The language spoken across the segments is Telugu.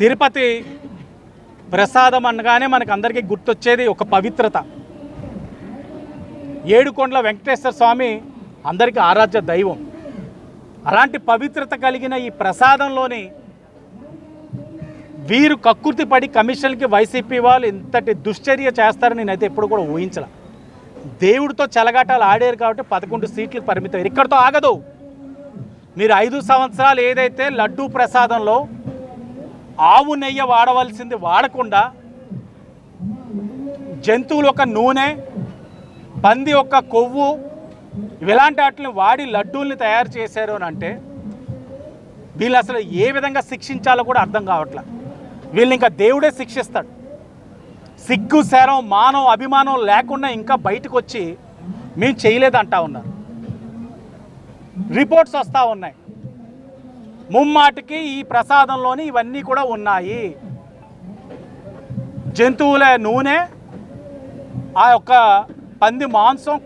తిరుపతి ప్రసాదం అనగానే మనకు అందరికీ గుర్తొచ్చేది ఒక పవిత్రత. ఏడుకొండల వెంకటేశ్వర స్వామి అందరికీ ఆరాధ్య దైవం. అలాంటి పవిత్రత కలిగిన ఈ ప్రసాదంలోని వీరు కక్కుర్తి పడి కమిషన్కి వైసీపీ వాళ్ళు ఇంతటి దుశ్చర్య చేస్తారని నేనైతే ఎప్పుడు కూడా ఊహించలే. దేవుడితో చెలగాటాలు ఆడారు కాబట్టి 11 సీట్లకు పరిమితం. ఇక్కడితో ఆగదు. మీరు 5 సంవత్సరాలు ఏదైతే లడ్డూ ప్రసాదంలో ఆవు నెయ్యి వాడవలసింది వాడకుండా జంతువుల యొక్క నూనె, పంది యొక్క కొవ్వు ఇలాంటి వాటిని వాడి లడ్డూల్ని తయారు చేశారు అని అంటే వీళ్ళు అసలు ఏ విధంగా శిక్షించాలో కూడా అర్థం కావట్లే. వీళ్ళు ఇంకా దేవుడే శిక్షిస్తాడు. సిగ్గు, శరం, మానం, అభిమానం లేకుండా ఇంకా బయటకు వచ్చి మేము చేయలేదంటా ఉన్నారు. రిపోర్ట్స్ వస్తూ ఉన్నాయి. ముమ్మాటికి ఈ ప్రసాదంలోని ఇవన్నీ కూడా ఉన్నాయి. జంతువుల నూనె, ఆ యొక్క పంది మాంసం,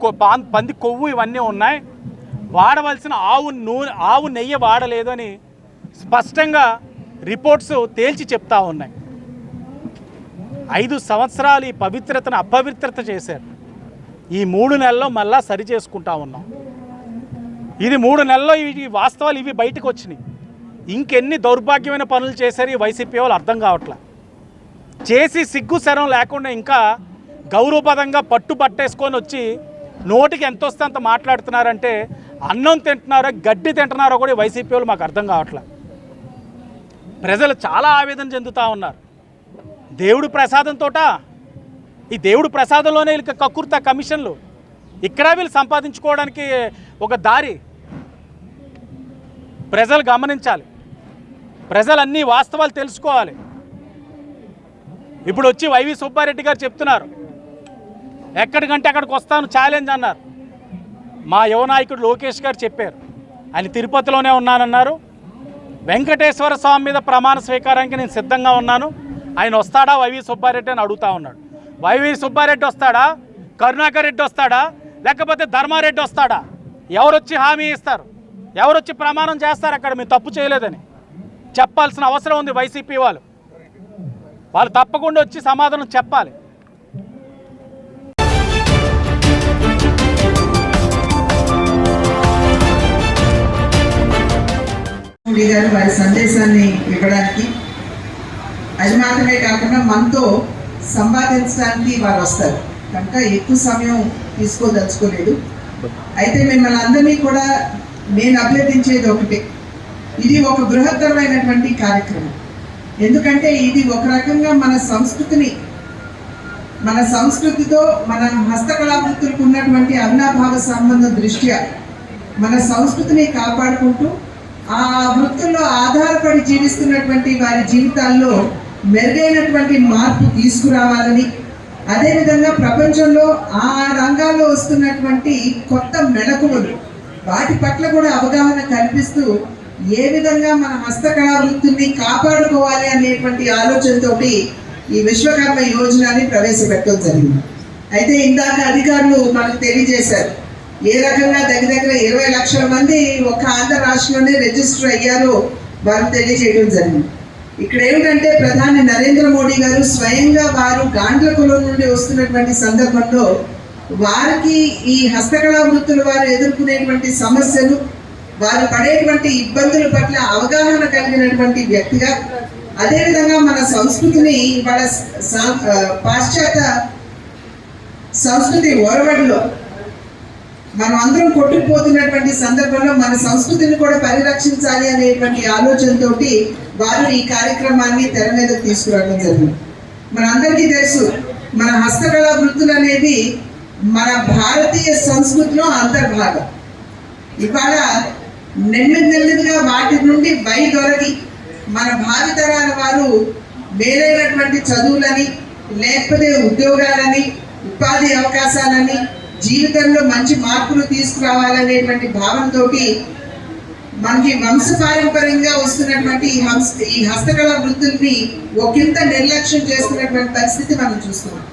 పంది కొవ్వు ఇవన్నీ ఉన్నాయి. వాడవలసిన ఆవు నెయ్యి వాడలేదని స్పష్టంగా రిపోర్ట్స్ తేల్చి చెప్తా ఉన్నాయి. 5 సంవత్సరాలు ఈ పవిత్రతను అపవిత్రత చేశారు. ఈ 3 నెలల్లో మళ్ళా సరి చేసుకుంటా ఉన్నాం. ఇది 3 నెలల్లో ఈ వాస్తవాలు ఇవి బయటకు వచ్చినాయి. ఇంకెన్ని దౌర్భాగ్యమైన పనులు చేశారు ఈ వైసీపీ వాళ్ళు అర్థం కావట్లే. చేసి సిగ్గు శరం లేకుండా ఇంకా గౌరవపదంగా పట్టేసుకొని వచ్చి నోటికి ఎంత వస్తే అంత మాట్లాడుతున్నారంటే అన్నం తింటున్నారో గడ్డి తింటున్నారో కూడా వైసీపీ వాళ్ళు మాకు అర్థం కావట్లే. ప్రజలు చాలా ఆవేదన చెందుతూ ఉన్నారు. దేవుడు ప్రసాదంతోట, ఈ దేవుడు ప్రసాదంలోనే వీళ్ళకి కక్కుర్త కమిషన్లు, ఇక్కడ వీళ్ళు సంపాదించుకోవడానికి ఒక దారి. ప్రజలు గమనించాలి. ప్రజలు అన్ని వాస్తవాలు తెలుసుకోవాలి. ఇప్పుడు వచ్చి వైవి సుబ్బారెడ్డి గారు చెప్తున్నారు, ఎక్కడికంటే అక్కడికి వస్తాను ఛాలెంజ్ అన్నారు. మా యువ నాయకుడు లోకేష్ గారు చెప్పారు, ఆయన తిరుపతిలోనే ఉన్నానన్నారు. వెంకటేశ్వర స్వామి మీద ప్రమాణ స్వీకారానికి నేను సిద్ధంగా ఉన్నాను, ఆయన వస్తాడా వైవి సుబ్బారెడ్డి అని అడుగుతూ ఉన్నాడు. వైవి సుబ్బారెడ్డి వస్తాడా, కరుణాకర్ రెడ్డి వస్తాడా, లేకపోతే ధర్మారెడ్డి వస్తాడా? ఎవరొచ్చి హామీ ఇస్తారు? ఎవరొచ్చి ప్రమాణం చేస్తారు అక్కడ మేము తప్పు చేయలేదని చెప్పాల్సిన అవసరం ఉంది. వైసీపీ వాళ్ళు తప్పకుండా వచ్చి సమాధానం చెప్పాలి. గారు వారి సందేశాన్ని ఇవ్వడానికి, అది మాత్రమే కాకుండా మనతో సంపాదించడానికి వారు వస్తారు కనుక ఎక్కువ సమయం తీసుకోదలుచుకోలేదు. అయితే మిమ్మల్ని అందరినీ కూడా నేను అభ్యర్థించేది ఒకటే, ఇది ఒక బృహత్తరమైనటువంటి కార్యక్రమం. ఎందుకంటే ఇది ఒక రకంగా మన సంస్కృతితో మన హస్తకళావృత్తులకు ఉన్నటువంటి అవినాభావ సంబంధం దృష్ట్యా మన సంస్కృతిని కాపాడుకుంటూ ఆ వృత్తుల్లో ఆధారపడి జీవిస్తున్నటువంటి వారి జీవితాల్లో మెరుగైనటువంటి మార్పు తీసుకురావాలని, అదేవిధంగా ప్రపంచంలో ఆ రంగాల్లో వస్తున్నటువంటి కొత్త మెళకువలు వాటి పట్ల కూడా అవగాహన కల్పిస్తూ ఏ విధంగా మన హస్తకళా వృత్తిని కాపాడుకోవాలి అనేటువంటి ఆలోచనతోటి ఈ విశ్వకర్మ యోజనని ప్రవేశపెట్టడం జరిగింది. అయితే ఇందాక అధికారులు మనకు తెలియజేశారు ఏ రకంగా దగ్గర 20 లక్షల మంది ఒక ఆంధ్ర రాష్ట్రంలోనే రిజిస్టర్ అయ్యారో వారు తెలియజేయడం జరిగింది. ఇక్కడ ఏమిటంటే ప్రధాని నరేంద్ర మోడీ గారు స్వయంగా వారు గాండ్లకులం నుండి వస్తున్నటువంటి సందర్భంలో వారికి ఈ హస్తకళా వృత్తుల వారు ఎదుర్కొనేటువంటి సమస్యలు, వారు పడేటువంటి ఇబ్బందుల పట్ల అవగాహన కలిగినటువంటి వ్యక్తిగా, అదేవిధంగా మన సంస్కృతిని వాళ్ళ పాశ్చాత్య సంస్కృతి ఒరవడిలో మనం అందరం కొట్టుకుపోతున్నటువంటి సందర్భంలో మన సంస్కృతిని కూడా పరిరక్షించాలి అనేటువంటి ఆలోచనతోటి వారు ఈ కార్యక్రమాన్ని తెర మీదకు తీసుకురావడం జరిగింది. మనందరికీ తెలుసు, మన హస్తకళా వృత్తులు అనేది మన భారతీయ సంస్కృతిలో అంతర్భాగం. ఇవాళ నెమ్మదిగా వాటి నుండి వైదొలగి మన భావితరాల వారు వేరైనటువంటి చదువులని, లేకపోతే ఉద్యోగాలని, ఉపాధి అవకాశాలని, జీవితంలో మంచి మార్పులు తీసుకురావాలనేటువంటి భావనతోటి మనకి వంశపారంపర్యంగా వస్తున్నటువంటి ఈ హస్తకళా వృత్తుల్ని ఒకంత నిర్లక్ష్యం చేస్తున్నటువంటి పరిస్థితి మనం చూస్తున్నాం.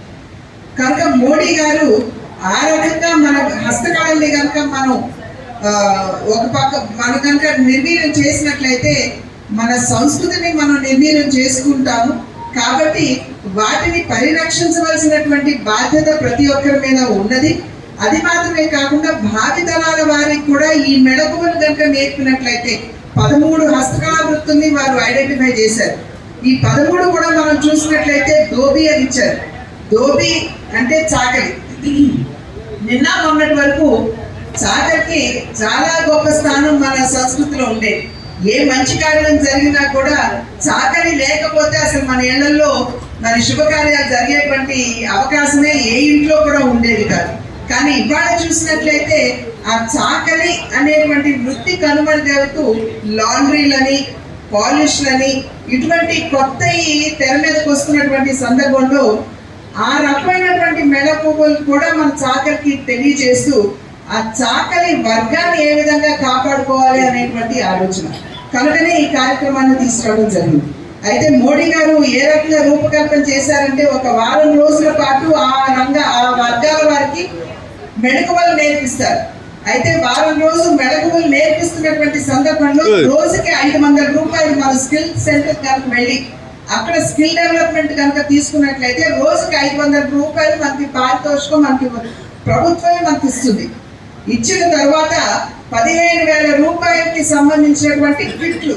కనుక మోడీ గారు ఆ రకంగా మన హస్తకళల్ని కనుక మనం ఒక పక్క మనం కనుక నిర్వీర్యం చేసినట్లయితే మన సంస్కృతిని మనం నిర్వీర్యం చేసుకుంటాము. కాబట్టి వాటిని పరిరక్షించవలసినటువంటి బాధ్యత ప్రతి ఒక్కరి మీద ఉన్నది. అది మాత్రమే కాకుండా భావితరాల వారికి కూడా ఈ మెళకువలు కనుక నేర్పినట్లయితే 13 హస్తకళా వృత్తుల్ని వారు ఐడెంటిఫై చేశారు. ఈ 13 కూడా మనం చూసినట్లయితే దోబి అని ఇచ్చారు. దోబి అంటే చాకలి. నిన్న మొన్నటి వరకు చాకలికి చాలా గొప్ప స్థానం మన సంస్కృతిలో ఉండేది. ఏ మంచి కార్యం జరిగినా కూడా చాకలి లేకపోతే అసలు మన ఇళ్లలో మన శుభకార్యాలు జరిగేటువంటి అవకాశమే ఏ ఇంట్లో కూడా ఉండేది కాదు. కానీ ఇవాళ చూసినట్లయితే ఆ చాకలి అనేటువంటి వృత్తి కనుమరుగవుతూ లాండ్రీలని, పాలిష్లని ఇటువంటి కొత్త తెర మీదకి వస్తున్నటువంటి సందర్భంలో ఆ రకమైనటువంటి మెళకువలు కూడా మన చాకలికి తెలియజేస్తూ ఆ చాకలి వర్గాన్ని ఏ విధంగా కాపాడుకోవాలి అనేటువంటి ఆలోచన కనుకనే ఈ కార్యక్రమాన్ని తీసుకురావడం జరిగింది. అయితే మోడీ గారు ఏ రకంగా రూపకల్పన చేశారంటే ఒక వారం రోజుల పాటు ఆ వర్గాల వారికి మెళకువలు నేర్పిస్తారు. అయితే వారం రోజు మెళకువలు నేర్పిస్తున్నటువంటి సందర్భంలో రోజుకి 500 రూపాయలు మన స్కిల్ సెంటర్ కనుక వెళ్ళి అక్కడ స్కిల్ డెవలప్మెంట్ కనుక తీసుకున్నట్లయితే రోజుకి 500 రూపాయలు మనకి పారితోషికం మనకి ప్రభుత్వమే మనకి ఇస్తుంది. ఇచ్చిన తర్వాత 15,000 రూపాయలకి సంబంధించినటువంటి కిట్లు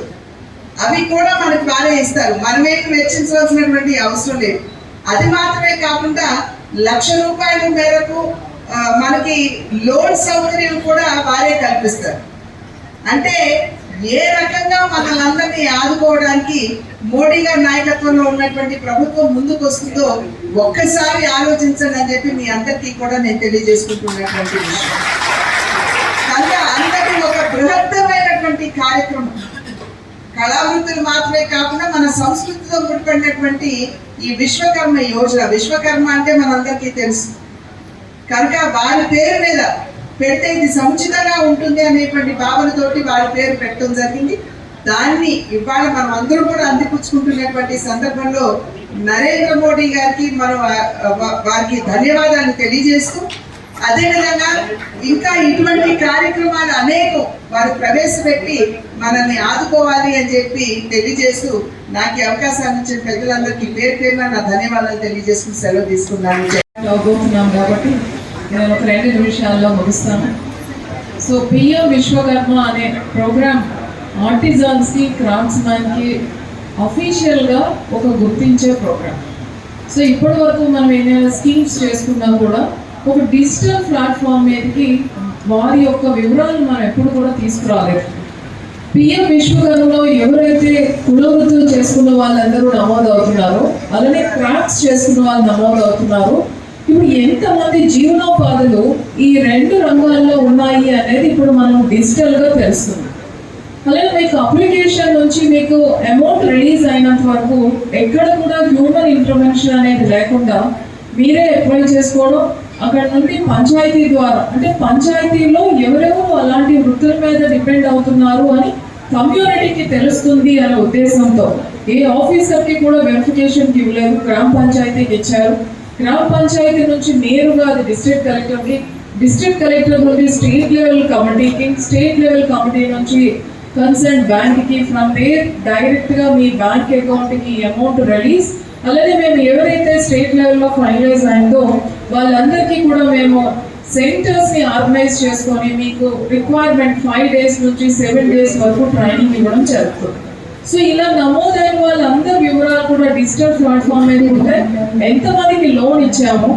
అవి కూడా మనకి బాగా ఇస్తారు. మనమేమి వెచ్చించవలసినటువంటి అవసరం లేదు. అది మాత్రమే కాకుండా 1,00,000 రూపాయల మేరకు మనకి లోన్ సౌకర్యం కూడా వారే కల్పిస్తారు. అంటే ఏ రకంగా మనల్ని ఆదుకోవడానికి మోడీ గారి నాయకత్వంలో ఉన్నటువంటి ప్రభుత్వం ముందుకు వస్తుందో ఒక్కసారి ఆలోచించండి అని చెప్పి మీ అందరికీ కూడా నేను తెలియజేసుకుంటున్నటువంటి విషయం. కనుక అందరికీ ఒక బృహత్తమైనటువంటి కార్యక్రమం. కళావృత్తులు మాత్రమే కాకుండా మన సంస్కృతితో ముడిపడినటువంటి ఈ విశ్వకర్మ యోజన. విశ్వకర్మ అంటే మనందరికీ తెలుసు కనుక వారి పేరు మీద పెడితే ఇది సముచితంగా ఉంటుంది అనేటువంటి భావనతోటి వారి పేరు పెట్టడం జరిగింది. దాన్ని ఇవాళ మనం అందరూ కూడా అందిపుచ్చుకుంటున్నటువంటి సందర్భంలో నరేంద్ర మోడీ గారికి మనం వారికి ధన్యవాదాలు తెలియజేస్తూ, అదేవిధంగా ఇంకా ఇటువంటి కార్యక్రమాలు అనేకం వారు ప్రవేశపెట్టి మనల్ని ఆదుకోవాలి అని చెప్పి తెలియజేస్తూ నాకు ఈ అవకాశాన్ని ఇచ్చిన పెద్దలందరికీ పేరు పేరున నా ధన్యవాదాలు తెలియజేసుకుని సెలవు తీసుకున్నాను. కాబట్టి నేను ఒక 2 నిమిషాల్లో ముగిస్తాను. సో పిఎం విశ్వకర్మ అనే ప్రోగ్రామ్ ఆర్టిజాన్స్కి, క్రాఫ్ట్స్మెన్కి అఫీషియల్గా ఒక గుర్తించే ప్రోగ్రామ్. సో ఇప్పటి వరకు మనం ఏదైనా స్కీమ్స్ చేసుకున్నా కూడా ఒక డిజిటల్ ప్లాట్ఫామ్ మీదకి వారి యొక్క వివరాలు మనం ఎప్పుడు కూడా తీసుకురాలేదు. పిఎం విశ్వకర్మలో ఎవరైతే కులవృత్తులు చేసుకున్న వాళ్ళందరూ నమోదు అవుతున్నారో, అలానే క్రాఫ్ట్స్ చేసుకున్న వాళ్ళు నమోదు అవుతున్నారో, ఇప్పుడు ఎంతమంది జీవనోపాధులు ఈ 2 రంగాల్లో ఉన్నాయి అనేది ఇప్పుడు మనం డిజిటల్గా తెలుస్తుంది. అలాగే మీకు అప్లికేషన్ నుంచి మీకు అమౌంట్ రిలీజ్ అయినంత వరకు ఎక్కడ కూడా హ్యూమన్ ఇంటర్వెన్షన్ అనేది లేకుండా మీరే అప్లై చేసుకోవడం, అక్కడ నుండి పంచాయతీ ద్వారా అంటే పంచాయతీలో ఎవరెవరు అలాంటి వృత్తుల మీద డిపెండ్ అవుతున్నారు అని కమ్యూనిటీకి తెలుస్తుంది అనే ఉద్దేశంతో ఏ ఆఫీసర్కి కూడా వెరిఫికేషన్కి ఇవ్వలేదు, గ్రామ పంచాయతీకి ఇచ్చారు. గ్రామ పంచాయతీ నుంచి నేరుగా అది డిస్ట్రిక్ట్ కలెక్టర్కి, డిస్ట్రిక్ట్ కలెక్టర్ నుండి స్టేట్ లెవెల్ కమిటీకి, స్టేట్ లెవెల్ కమిటీ నుంచి కన్సర్న్ బ్యాంక్కి, ఫ్రమ్ దేర్ డైరెక్ట్గా మీ బ్యాంక్ అకౌంట్కి అమౌంట్ రిలీజ్. అలాగే మేము ఎవరైతే స్టేట్ లెవెల్లో ఫైనలైజ్ అయిందో వాళ్ళందరికీ కూడా మేము సెంటర్స్ని ఆర్గనైజ్ చేసుకొని మీకు రిక్వైర్మెంట్ 5 days నుంచి 7 days వరకు ట్రైనింగ్ ఇవ్వడం జరుగుతుంది. సో ఇలా నమోదైన వాళ్ళందరి వివరాలు కూడా డిజిటల్ ప్లాట్ఫామ్ మీద ఉంటే ఎంతమందికి లోన్ ఇచ్చాము,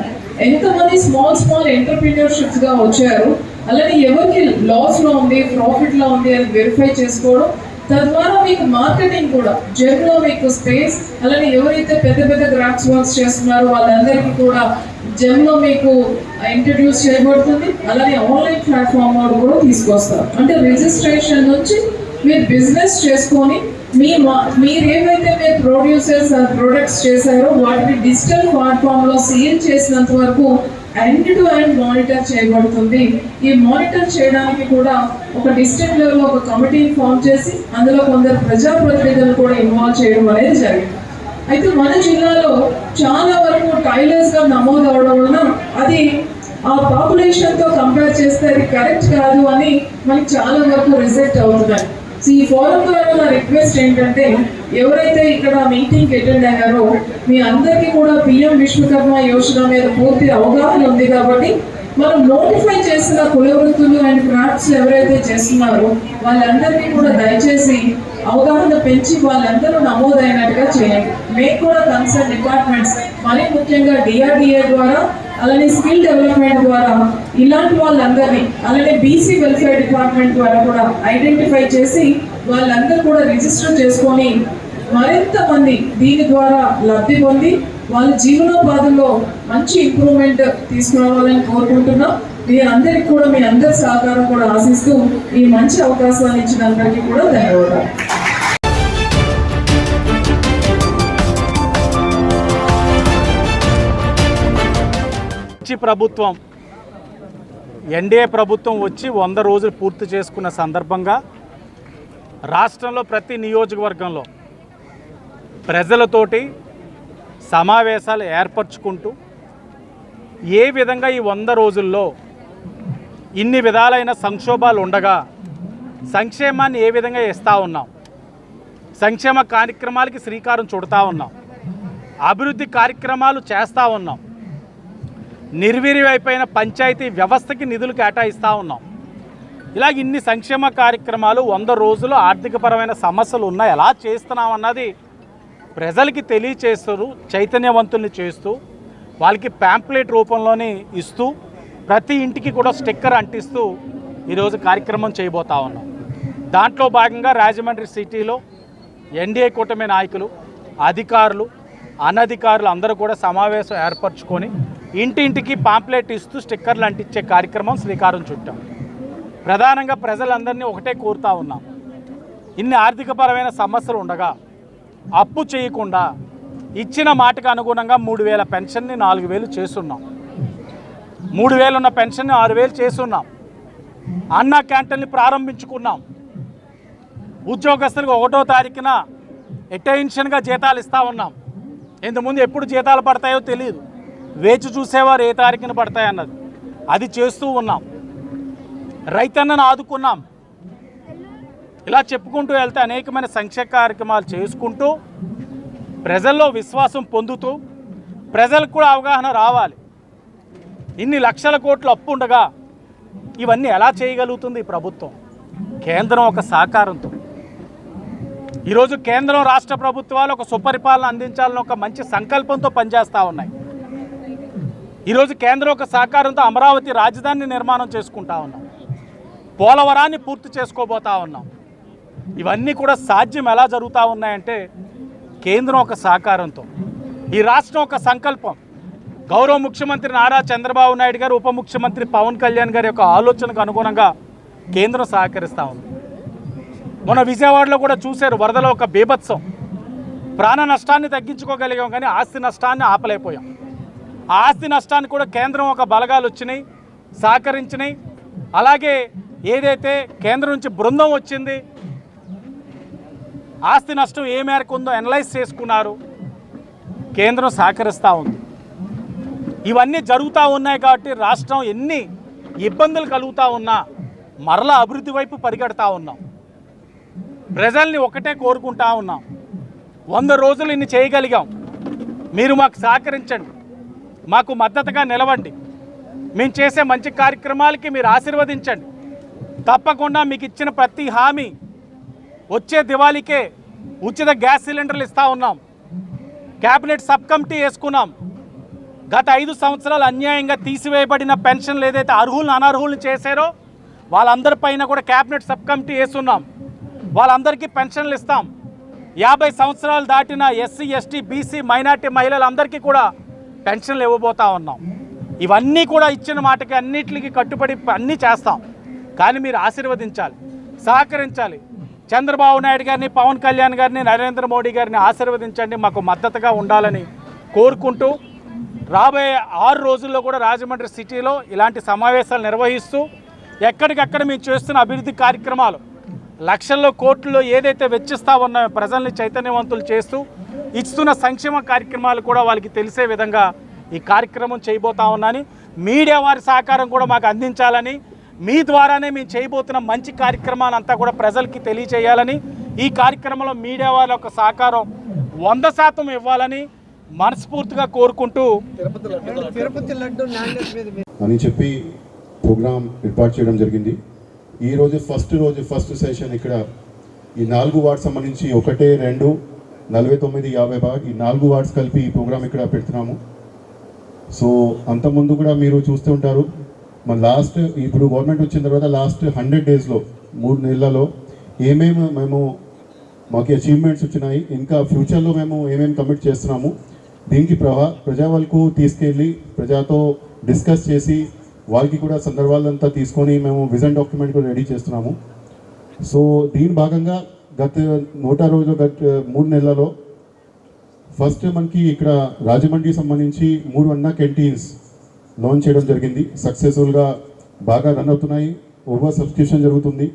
ఎంతమంది స్మాల్ ఎంటర్ప్రీనర్షిప్స్గా వచ్చారు, అలాగే ఎవరికి లాస్లో ఉంది, ప్రాఫిట్లో ఉంది అని వెరిఫై చేసుకోవడం. తద్వారా మీకు మార్కెటింగ్ కూడా జెమ్లో మీకు స్పేస్, అలాగే ఎవరైతే పెద్ద గ్రాఫ్ట్స్ వర్క్స్ చేస్తున్నారో వాళ్ళందరికీ కూడా జెమ్లో మీకు ఇంట్రడ్యూస్ చేయబడుతుంది. అలాగే ఆన్లైన్ ప్లాట్ఫామ్ కూడా తీసుకొస్తారు. అంటే రిజిస్ట్రేషన్ నుంచి మీరు బిజినెస్ చేసుకొని మీరు ఏవైతే మీరు ప్రొడ్యూసర్స్ ప్రొడక్ట్స్ చేశారో వాటిని డిజిటల్ ప్లాట్ఫామ్లో సేల్ చేసినంత వరకు ఎండ్ టు ఎండ్ మానిటర్ చేయబడుతుంది. ఈ మానిటర్ చేయడానికి కూడా ఒక డిస్ట్రిక్ట్ లెవెల్లో ఒక కమిటీని ఫామ్ చేసి అందులో కొందరు ప్రజాప్రతినిధులు కూడా ఇన్వాల్వ్ చేయడం అనేది జరిగింది. అయితే మన జిల్లాలో చాలా వరకు టైలర్స్గా నమోదు అవడం వలన అది ఆ పాపులేషన్తో కంపేర్ చేస్తే అది కరెక్ట్ కాదు అని మనకి చాలా వరకు రిజెక్ట్ అవుతున్నాయి. ఈ ఫోరం ద్వారా నా రిక్వెస్ట్ ఏంటంటే ఎవరైతే ఇక్కడ మీటింగ్కి అటెండ్ అయ్యారో మీ అందరికీ కూడా పిఎం విశ్వకర్మ యోజన మీద పూర్తి అవగాహన ఉంది కాబట్టి మనం నోటిఫై చేసిన కుల వృత్తులు అండ్ క్రాఫ్ట్స్ ఎవరైతే చేస్తున్నారో వాళ్ళందరికీ కూడా దయచేసి అవగాహన పెంచి వాళ్ళందరూ నమోదైనట్టుగా చేయండి. మీకు కూడా కన్సర్న్ డిపార్ట్మెంట్స్ మరీ ముఖ్యంగా డిఆర్డిఏ ద్వారా అలానే స్కిల్ డెవలప్మెంట్ ద్వారా ఇలాంటి వాళ్ళందరినీ అలానే బీసీ వెల్ఫేర్ డిపార్ట్మెంట్ ద్వారా కూడా ఐడెంటిఫై చేసి వాళ్ళందరూ కూడా రిజిస్టర్ చేసుకొని మరింత మంది దీని ద్వారా లబ్ధి పొంది వాళ్ళ జీవనోపాధిలో మంచి ఇంప్రూవ్మెంట్ తీసుకురావాలని కోరుకుంటున్నాం. మీ అందరికి కూడా మీ అందరి సహకారం కూడా ఆశిస్తూ ఈ మంచి అవకాశాన్ని ఇచ్చిన అందరికీ కూడా ధన్యవాదాలు. ప్రభుత్వం ఎన్డీఏ ప్రభుత్వం వచ్చి 100 రోజులు పూర్తి చేసుకున్న సందర్భంగా రాష్ట్రంలో ప్రతి నియోజకవర్గంలో ప్రజలతోటి సమావేశాలు ఏర్పరచుకుంటూ ఏ విధంగా ఈ 100 రోజుల్లో ఇన్ని విధాలైన సంక్షోభాలు ఉండగా సంక్షేమాన్ని ఏ విధంగా ఇస్తూ ఉన్నాం, సంక్షేమ కార్యక్రమాలకి శ్రీకారం చుడతా ఉన్నాం, అభివృద్ధి కార్యక్రమాలు చేస్తూ ఉన్నాం, నిర్వీర్యమైపోయిన పంచాయతీ వ్యవస్థకి నిధులు కేటాయిస్తూ ఉన్నాం. ఇలాగ ఇన్ని సంక్షేమ కార్యక్రమాలు 100 రోజులు ఆర్థికపరమైన సమస్యలు ఉన్నాయి, ఎలా చేస్తున్నాం అన్నది ప్రజలకి తెలియచేస్తూ చైతన్యవంతుల్ని చేస్తూ వాళ్ళకి ప్యాంప్లెట్ రూపంలోనే ఇస్తూ ప్రతి ఇంటికి కూడా స్టిక్కర్ అంటిస్తూ ఈరోజు కార్యక్రమం చేయబోతా ఉన్నాం. దాంట్లో భాగంగా రాజమండ్రి సిటీలో ఎన్డీఏ కూటమి నాయకులు, అధికారులు, అనధికారులు అందరూ కూడా సమావేశం ఏర్పరచుకొని ఇంటింటికి పాంప్లెట్ ఇస్తూ స్టిక్కర్లు అంటించే కార్యక్రమం శ్రీకారం చుట్టాం. ప్రధానంగా ప్రజలందరినీ ఒకటే కోరుతా ఉన్నాం, ఇన్ని ఆర్థికపరమైన సమస్యలు ఉండగా అప్పు చేయకుండా ఇచ్చిన మాటకు అనుగుణంగా 3,000 పెన్షన్ని 4,000 చేస్తున్నాం, 3,000 ఉన్న పెన్షన్ని 6,000 చేస్తున్నాం, అన్నా క్యాంటీన్ని ప్రారంభించుకున్నాం, ఉద్యోగస్తులకు 1వ తారీఖున అటెన్షన్గా జీతాలు ఇస్తూ ఉన్నాం. ఇంతకుముందు ఎప్పుడు జీతాలు పడతాయో తెలియదు, వేచి చూసేవారు ఏ తారీఖున పడతాయన్నది, అది చేస్తూ ఉన్నాం. రైతన్నను ఆదుకున్నాం. ఇలా చెప్పుకుంటూ వెళ్తే అనేకమైన సంక్షేమ కార్యక్రమాలు చేసుకుంటూ ప్రజల్లో విశ్వాసం పొందుతూ ప్రజలకు కూడా అవగాహన రావాలి. ఇన్ని లక్షల కోట్ల అప్పు ఉండగా ఇవన్నీ ఎలా చేయగలుగుతుంది ఈ ప్రభుత్వం? కేంద్రం ఒక సహకారంతో ఈరోజు కేంద్రం రాష్ట్ర ప్రభుత్వాలు ఒక సుపరిపాలన అందించాలని ఒక మంచి సంకల్పంతో పనిచేస్తూ ఉన్నాయి. ఈరోజు కేంద్రం ఒక సహకారంతో అమరావతి రాజధాని నిర్మాణం చేసుకుంటా ఉన్నాం, పోలవరాన్ని పూర్తి చేసుకోబోతా ఉన్నాం. ఇవన్నీ కూడా సాధ్యం ఎలా జరుగుతూ ఉన్నాయంటే కేంద్రం ఒక సహకారంతో, ఈ రాష్ట్రం ఒక సంకల్పం, గౌరవ ముఖ్యమంత్రి నారా చంద్రబాబు నాయుడు గారు, ఉప ముఖ్యమంత్రి పవన్ కళ్యాణ్ గారి యొక్క ఆలోచనకు అనుగుణంగా కేంద్రం సహకరిస్తూ ఉంది. మొన్న విజయవాడలో కూడా చూశారు, వరదలో ఒక బీభత్సం, ప్రాణ నష్టాన్ని తగ్గించుకోగలిగాం కానీ ఆస్తి నష్టాన్ని ఆపలేకపోయాం. ఆ ఆస్తి నష్టాన్ని కూడా కేంద్రం ఒక బలగాలు వచ్చినాయి, సహకరించినాయి. అలాగే ఏదైతే కేంద్రం నుంచి బృందం వచ్చింది, ఆస్తి నష్టం ఏ మేరకు ఉందో అనలైజ్ చేసుకున్నారు, కేంద్రం సహకరిస్తూ ఉంది. ఇవన్నీ జరుగుతూ ఉన్నాయి కాబట్టి రాష్ట్రం ఎన్ని ఇబ్బందులు కలుగుతూ ఉన్నా మరలా అభివృద్ధి వైపు పరిగెడతా ఉన్నాం. ప్రజల్ని ఒకటే కోరుకుంటా ఉన్నాం, 100 రోజులు ఇన్ని చేయగలిగాం, మీరు మాకు సహకరించండి, మాకు మద్దతుగా నిలవండి, మేము చేసే మంచి కార్యక్రమాలకి మీరు ఆశీర్వదించండి. తప్పకుండా మీకు ఇచ్చిన ప్రతి హామీ వచ్చే దివాళీకే ఉచిత గ్యాస్ సిలిండర్లు ఇస్తూ ఉన్నాం. క్యాబినెట్ సబ్ కమిటీ వేసుకున్నాం. గత 5 సంవత్సరాలు అన్యాయంగా తీసివేయబడిన పెన్షన్లు ఏదైతే అర్హులను అనర్హులను చేశారో వాళ్ళందరిపైన కూడా క్యాబినెట్ సబ్ కమిటీ వేస్తున్నాం. వాళ్ళందరికీ పెన్షన్లు ఇస్తాం. 50 సంవత్సరాలు దాటిన ఎస్సీ, ఎస్టీ, బీసీ, మైనార్టీ మహిళలందరికీ కూడా పెన్షన్లు ఇవ్వబోతా ఉన్నాం. ఇవన్నీ కూడా ఇచ్చిన మాటకి అన్నిటికీ కట్టుబడి అన్నీ చేస్తాం. కానీ మీరు ఆశీర్వదించాలి, సహకరించాలి. చంద్రబాబు నాయుడు గారిని, పవన్ కళ్యాణ్ గారిని, నరేంద్ర మోడీ గారిని ఆశీర్వదించండి, మాకు మద్దతుగా ఉండాలని కోరుకుంటూ రాబోయే 6 రోజుల్లో కూడా రాజమండ్రి సిటీలో ఇలాంటి సమావేశాలు నిర్వహిస్తూ ఎక్కడికక్కడ మేము చేస్తున్న అభివృద్ధి కార్యక్రమాలు లక్షల్లో కోట్లలో ఏదైతే వెచ్చిస్తా ఉన్నాయో ప్రజల్ని చైతన్యవంతులు చేస్తూ ఇస్తున్న సంక్షేమ కార్యక్రమాలు కూడా వాళ్ళకి తెలిసే విధంగా ఈ కార్యక్రమం చేయబోతా ఉన్నాను. మీడియా వారి సహకారం కూడా మాకు అందించాలని, మీ ద్వారానే మేము చేయబోతున్న మంచి కార్యక్రమాన్ని అంతా కూడా ప్రజలకి తెలియచేయాలని, ఈ కార్యక్రమంలో మీడియా వాళ్ళ యొక్క సహకారం 100% ఇవ్వాలని మనస్ఫూర్తిగా కోరుకుంటూ అని చెప్పి ప్రోగ్రాం ఏర్పాటు చేయడం జరిగింది. ఈరోజు ఫస్ట్ సెషన్ ఇక్కడ ఈ 4 వార్డ్స్ సంబంధించి 1, 2, 49, 50 ఈ 4 వార్డ్స్ కలిపి ఈ ప్రోగ్రాం ఇక్కడ పెడుతున్నాము. సో అంతకుముందు కూడా మీరు చూస్తూ ఉంటారు, మన ఇప్పుడు గవర్నమెంట్ వచ్చిన తర్వాత లాస్ట్ 100 డేస్లో 3 నెలలలో మాకు అచీవ్మెంట్స్ వచ్చినాయి, ఇంకా ఫ్యూచర్లో మేము ఏమేమి కమిట్ చేస్తున్నాము, దీనికి ప్రజా వాళ్ళకు తీసుకెళ్ళి ప్రజాతో డిస్కస్ చేసి వాళ్ళకి కూడా సందర్భాలంతా తీసుకొని మేము విజన్ డాక్యుమెంట్ కూడా రెడీ చేస్తున్నాము. సో దీని భాగంగా గత 3 నెలలలో ఫస్ట్ మనకి ఇక్కడ రాజమండ్రి సంబంధించి 3 అన్నా క్యాంటీన్స్ లాంచ్ చేయడం జరిగింది. సక్సెస్ఫుల్గా బాగా రన్ అవుతున్నాయి, ఓవర్ సబ్స్క్రిప్షన్ జరుగుతుంది,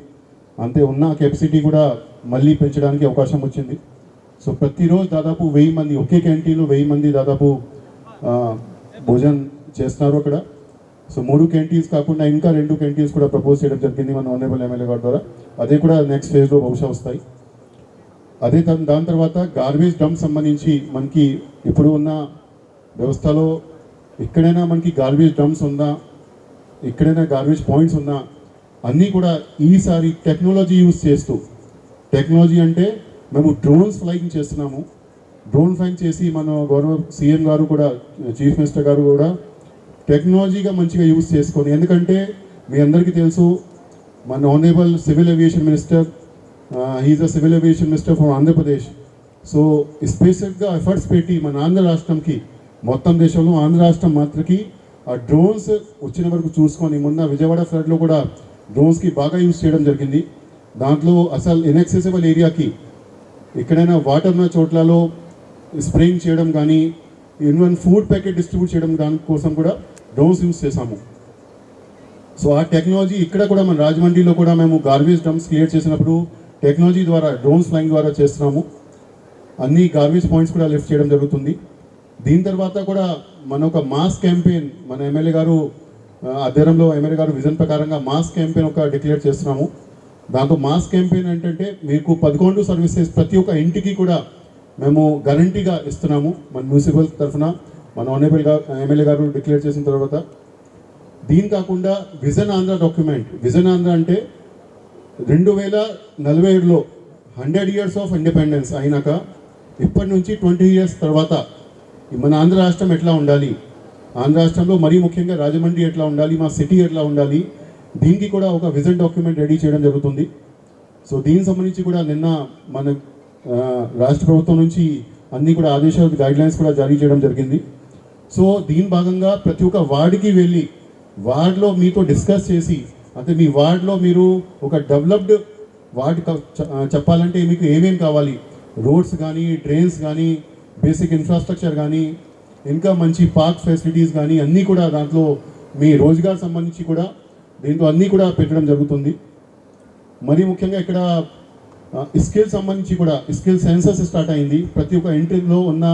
అంతే ఉన్న కెపాసిటీ కూడా మళ్ళీ పెంచడానికి అవకాశం వచ్చింది. సో ప్రతిరోజు దాదాపు 1000 మంది ఒకే క్యాంటీన్లో 1000 మంది దాదాపు భోజనం చేస్తున్నారు అక్కడ. సో 3 క్యాంటీన్స్ కాకుండా ఇంకా 2 క్యాంటీన్స్ కూడా ప్రపోజ్ చేయడం జరిగింది మన ఆనరబుల్ ఎమ్మెల్యే గారి ద్వారా. అదే కూడా నెక్స్ట్ ఫేజ్లో బహుశా వస్తాయి. దాని తర్వాత గార్బేజ్ డంప్ సంబంధించి మనకి ఇప్పుడు ఉన్న వ్యవస్థలో ఎక్కడైనా మనకి గార్బేజ్ డంప్స్ ఉందా, ఎక్కడైనా గార్బేజ్ పాయింట్స్ ఉందా, అన్నీ కూడా ఈసారి టెక్నాలజీ యూజ్ చేస్తూ, టెక్నాలజీ అంటే మేము డ్రోన్స్ ఫ్లైయింగ్ చేస్తున్నాము. డ్రోన్ ఫ్లైయింగ్ చేసి మన గౌరవ సీఎం గారు కూడా, చీఫ్ మినిస్టర్ గారు కూడా టెక్నాలజీగా మంచిగా యూజ్ చేసుకొని, ఎందుకంటే మీ అందరికీ తెలుసు మన honourable civil aviation minister, he is a civil aviation minister from Andhra Pradesh. So స్పెసిఫిక్గా ఎఫర్ట్స్ పెట్టి మన ఆంధ్ర రాష్ట్రంకి, మొత్తం దేశంలో ఆంధ్ర రాష్ట్రం మాత్రకి ఆ డ్రోన్స్ వచ్చిన వరకు చూసుకొని, మొన్న విజయవాడ ఫ్లడ్లో కూడా డ్రోన్స్కి బాగా యూజ్ చేయడం జరిగింది. దాంట్లో అసలు ఇన్యాక్సెసిబుల్ ఏరియాకి ఎక్కడైనా వాటర్ ఉన్న చోట్లలో స్ప్రేయింగ్ చేయడం కానీ, ఈవెన్ ఫుడ్ ప్యాకెట్ డిస్ట్రిబ్యూట్ చేయడం దానికోసం కూడా డ్రోన్స్ యూజ్ చేసాము. సో ఆ టెక్నాలజీ ఇక్కడ కూడా మన రాజమండ్రిలో కూడా మేము గార్బేజ్ డంప్స్ క్లియర్ చేసినప్పుడు టెక్నాలజీ ద్వారా డ్రోన్స్ ఫ్లైయింగ్ ద్వారా చేస్తున్నాము. అన్ని గార్బేజ్ పాయింట్స్ కూడా లిఫ్ట్ చేయడం జరుగుతుంది. దీని తర్వాత కూడా మన ఒక మాస్ క్యాంపెయిన్ మన ఎమ్మెల్యే గారు ఆధ్వర్యంలో ఎమ్మెల్యే గారు విజన్ ప్రకారంగా మాస్ క్యాంపెయిన్ ఒక డిక్లేర్ చేస్తున్నాము. దాంతో మాస్ క్యాంపెయిన్ ఏంటంటే మీకు 11 సర్వీసెస్ ప్రతి ఒక్క ఇంటికి కూడా మేము గ్యారంటీగా ఇస్తున్నాము మన మున్సిపల్ తరఫున, మన ఆనరబుల్ ఎమ్మెల్యే గారు డిక్లేర్ చేసిన తర్వాత. దీని కాకుండా vision Andhra document, vision Andhra అంటే 2047లో 100 years ఆఫ్ ఇండిపెండెన్స్ అయినాక ఇప్పటి నుంచి 20 years తర్వాత మన ఆంధ్ర రాష్ట్రం ఎట్లా ఉండాలి, ఆంధ్ర రాష్ట్రంలో మరీ ముఖ్యంగా రాజమండ్రి ఎట్లా ఉండాలి, మా సిటీ ఎట్లా ఉండాలి, దీనికి కూడా ఒక విజన్ డాక్యుమెంట్ రెడీ చేయడం జరుగుతుంది. సో దీనికి సంబంధించి కూడా నిన్న మన రాష్ట్ర ప్రభుత్వం నుంచి అన్నీ కూడా ఆదేశాలు, గైడ్లైన్స్ కూడా జారీ చేయడం జరిగింది. సో దీని భాగంగా ప్రతి ఒక్క వార్డుకి వెళ్ళి వార్డులో మీతో డిస్కస్ చేసి, అంటే మీ వార్డులో మీరు ఒక డెవలప్డ్ వార్డు చెప్పాలంటే మీకు ఏమేమి కావాలి, రోడ్స్ కానీ, డ్రైన్స్ కానీ, బేసిక్ ఇన్ఫ్రాస్ట్రక్చర్ కానీ, ఇంకా మంచి పార్క్ ఫెసిలిటీస్ కానీ అన్నీ కూడా దాంట్లో మీ రోజ్గార్ సంబంధించి కూడా దీంతో అన్నీ కూడా పెట్టడం జరుగుతుంది. మరీ ముఖ్యంగా ఇక్కడ స్కిల్ సంబంధించి కూడా స్కిల్ సెన్సస్ స్టార్ట్ అయింది. ప్రతి ఒక్క ఇంటిలో ఉన్న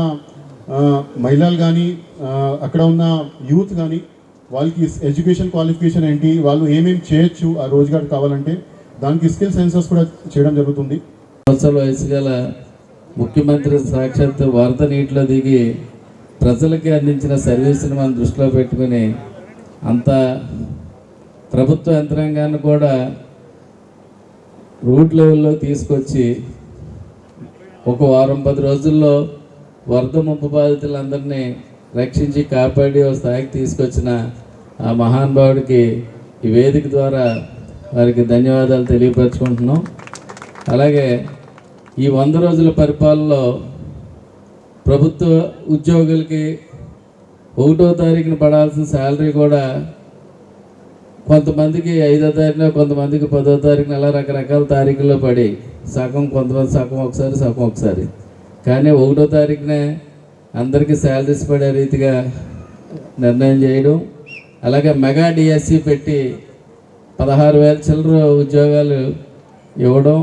మహిళలు కానీ, అక్కడ ఉన్న యూత్ కానీ, వాళ్ళకి ఎడ్యుకేషన్ క్వాలిఫికేషన్ ఏంటి, వాళ్ళు ఏమేమి చేయొచ్చు ఆ రోజ్గార్ కావాలంటే దానికి స్కిల్ సెన్సస్ కూడా చేయడం జరుగుతుంది. సంవత్సరాల వయసు గల ముఖ్యమంత్రి సాక్షాత్ వరద నీటిలో దిగి ప్రజలకి అందించిన సర్వీసును మనం దృష్టిలో పెట్టుకుని అంత ప్రభుత్వ యంత్రాంగాన్ని కూడా రూట్ లెవెల్లో తీసుకొచ్చి ఒక వారం 10 రోజుల్లో వరద ముంపు బాధితులందరినీ రక్షించి కాపాడి ఒక స్థాయికి తీసుకొచ్చిన ఆ మహానుభావుడికి ఈ వేదిక ద్వారా వారికి ధన్యవాదాలు తెలియపరచుకుంటున్నాం. అలాగే ఈ 100 రోజుల పరిపాలనలో ప్రభుత్వ ఉద్యోగులకి 1వ తారీఖున పడాల్సిన శాలరీ కూడా కొంతమందికి 5వ తారీఖున, కొంతమందికి 10వ తారీఖున, అలా రకరకాల తారీఖుల్లో పడి కొంతమంది సగం ఒకసారి కానీ 1వ తారీఖునే అందరికీ శాలరీస్ పడే రీతిగా నిర్ణయం చేయడం, అలాగే మెగా డిఎస్సి పెట్టి 16,000 చిల్లర ఉద్యోగాలు ఇవ్వడం,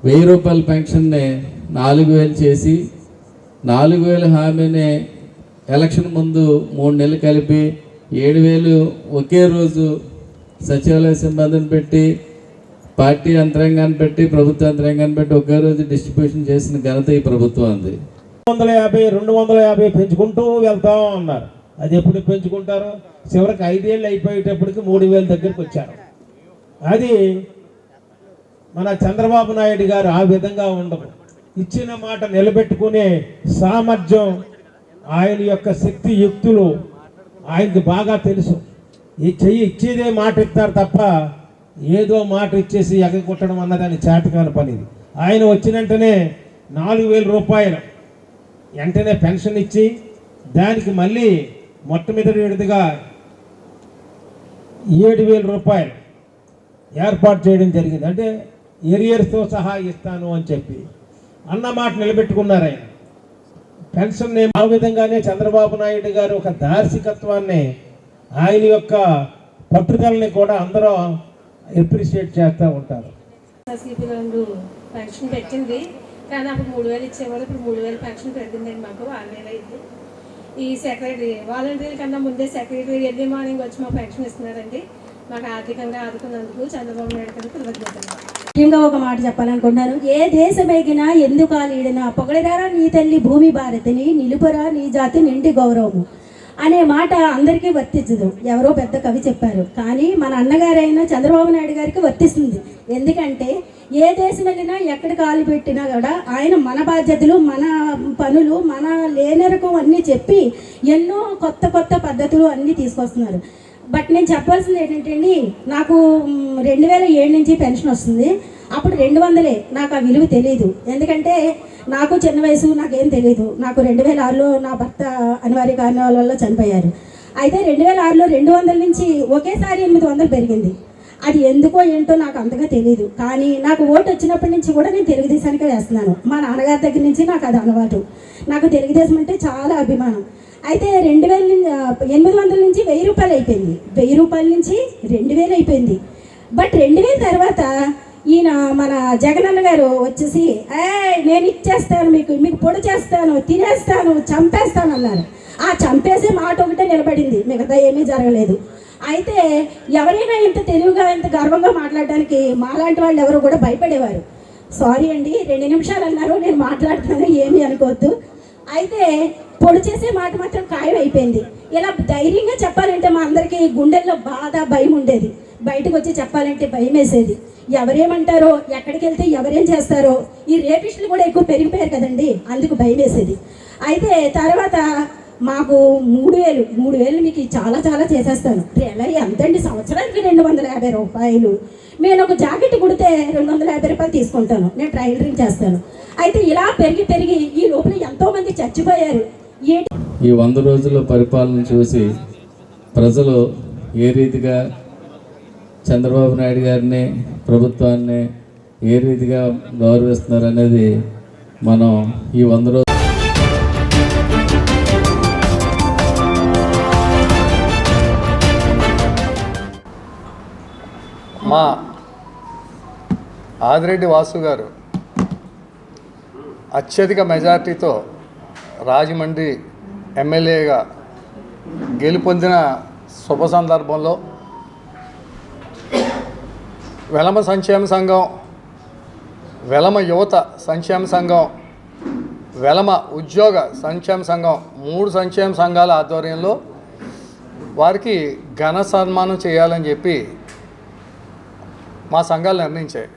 1000 రూపాయల పెన్షన్ని 4,000 చేసి 4,000 హామీని ఎలక్షన్ ముందు 3 నెలలు కలిపి 7,000 ఒకే రోజు సచివాలయ సిబ్బందిని పెట్టి, పార్టీ యంత్రాంగాన్ని పెట్టి, ప్రభుత్వ యంత్రాంగాన్ని పెట్టి ఒకే రోజు డిస్ట్రిబ్యూషన్ చేసిన ఘనత ఈ ప్రభుత్వం ఉంది. 250 పెంచుకుంటూ వెళ్తాం అన్నారు. అది ఎప్పుడు పెంచుకుంటారు? చివరికి 5 ఏళ్ళు అయిపోయేటప్పటికి 3000 దగ్గరికి వచ్చారు. అది మన చంద్రబాబు నాయుడు గారు ఆ విధంగా ఉండదు. ఇచ్చిన మాట నిలబెట్టుకునే సామర్థ్యం, ఆయన యొక్క శక్తి యుక్తులు ఆయనకి బాగా తెలుసు. ఇచ్చేదే మాట ఇస్తారు తప్ప ఏదో మాట ఇచ్చేసి ఎగగొట్టడం అన్నదాన్ని చేతకాని పని. ఆయన వచ్చిన వెంటనే 4000 రూపాయలు వెంటనే పెన్షన్ ఇచ్చి, దానికి మళ్ళీ మొట్టమొదటి విడతగా 7000 రూపాయలు ఏర్పాటు చేయడం జరిగింది. అంటే ఎరియర్స్తో సహా ఇస్తాను అని చెప్పి అన్న మాట నిలబెట్టుకున్నారు ఆయన. పెన్షన్ ఆ విధంగానే చంద్రబాబు నాయుడు గారు ఒక దార్శికత్వాన్ని, ఆయన యొక్క పట్టుదలని కూడా అందరూ అప్రిషియేట్ చేస్తూ ఉంటారు. పెన్షన్ పెట్టింది కానీ అప్పుడు 3000 ఇచ్చేవాళ్ళు, ఇప్పుడు 3000 పెన్షన్ పెట్టిందండి. మాకు 6 నెలలు అయింది. ఈ సెక్రటరీ వాలంటీర్ల కన్నా ముందే సెక్రటరీ ఎర్లీ మార్నింగ్ వచ్చి మాకు పెన్షన్ ఇస్తున్నారండి. మాకు ఆర్థికంగా ఆదుకున్నందుకు చంద్రబాబు నాయుడు గారికి కృతజ్ఞతలు. ముఖ్యంగా ఒక మాట చెప్పాలనుకుంటున్నాను. ఏ దేశమేగినా ఎందుకు లీడినా పొగడిరారా నీ తల్లి భూమి భారతిని, నిలుపురా నీ జాతి నిండి గౌరవము అనే మాట అందరికీ వర్తించదు. ఎవరో పెద్ద కవి చెప్పారు, కానీ మన అన్నగారైన చంద్రబాబు నాయుడు గారికి వర్తిస్తుంది. ఎందుకంటే ఏ దేశం వెళ్ళినా ఎక్కడ కాలు పెట్టినా కూడా ఆయన మన బాధ్యతలు, మన పనులు, మన లేనరకం అన్నీ చెప్పి ఎన్నో కొత్త కొత్త పద్ధతులు అన్నీ తీసుకొస్తున్నారు. బట్ నేను చెప్పాల్సింది ఏంటంటే, నాకు 2007 నుంచి పెన్షన్ వస్తుంది. అప్పుడు 200. నాకు ఆ విలువ తెలియదు. ఎందుకంటే నాకు చిన్న వయసు, నాకేం తెలియదు. నాకు 2006లో నా భర్త అనివార్య కారణాల వల్ల చనిపోయారు. అయితే 2006లో 200 నుంచి ఒకేసారి 800 పెరిగింది. అది ఎందుకో ఏంటో నాకు అంతగా తెలియదు. కానీ నాకు ఓటు వచ్చినప్పటి నుంచి కూడా నేను తెలుగుదేశానికే వేస్తున్నాను. మా నాన్నగారి దగ్గర నుంచి నాకు అది అలవాటు. నాకు తెలుగుదేశం అంటే చాలా అభిమానం. అయితే 800 నుంచి 1000 రూపాయలు అయిపోయింది. 1000 రూపాయల నుంచి 2000 అయిపోయింది. బట్ 2000 తర్వాత ఈయన మన జగనన్న గారు వచ్చేసి నేను ఇచ్చేస్తాను, మీకు పొడి చేస్తాను, తినేస్తాను, చంపేస్తాను అన్నారు. ఆ చంపేసే మాట ఒకటే నిలబడింది, మిగతా ఏమీ జరగలేదు. అయితే ఎవరైనా ఇంత తెలివిగా ఇంత గర్వంగా మాట్లాడడానికి మాలాంటి వాళ్ళు ఎవరు కూడా భయపడేవారు. సారీ అండి, 2 నిమిషాలు అన్నారు, నేను మాట్లాడుతున్నాను, ఏమీ అనుకోవద్దు. అయితే పొడి చేసే మాట మాత్రం ఖాయం అయిపోయింది. ఇలా ధైర్యంగా చెప్పాలంటే మా అందరికీ గుండెల్లో బాధ, భయం ఉండేది. బయటకు వచ్చి చెప్పాలంటే భయం వేసేది. ఎవరేమంటారో, ఎక్కడికి వెళ్తే ఎవరేం చేస్తారో. ఈ రేపిస్టులు కూడా ఎక్కువ పెరిగిపోయారు కదండి, అందుకు భయం వేసేది. అయితే తర్వాత మాకు 3000 మీకు చాలా చాలా చేసేస్తాను. ఎంతండి, సంవత్సరానికి 250 రూపాయలు. నేను ఒక జాకెట్ కుడితే 250 రూపాయలు తీసుకుంటాను. నేను ట్రైలరింగ్ చేస్తాను. అయితే ఇలా పెరిగి ఈ లోపల ఎంతోమంది చచ్చిపోయారు. ఈ 100 రోజుల పరిపాలన చూసి ప్రజలు ఏ రీతిగా చంద్రబాబు నాయుడు గారిని, ప్రభుత్వాన్ని ఏ రీతిగా గౌరవిస్తున్నారు అనేది మనం ఈ 100 రోజులు మా ఆదిరెడ్డి వాసు గారు అత్యధిక మెజార్టీతో రాజమండ్రి ఎమ్మెల్యేగా గెలుపొందిన శుభ సందర్భంలో వెలమ సంక్షేమ సంఘం, వెలమ యువత సంక్షేమ సంఘం, వెలమ ఉద్యోగ సంక్షేమ సంఘం 3 సంక్షేమ సంఘాల ఆధ్వర్యంలో వారికి ఘన సన్మానం చేయాలని చెప్పి మా సంఘాలు నిర్ణయించాయి.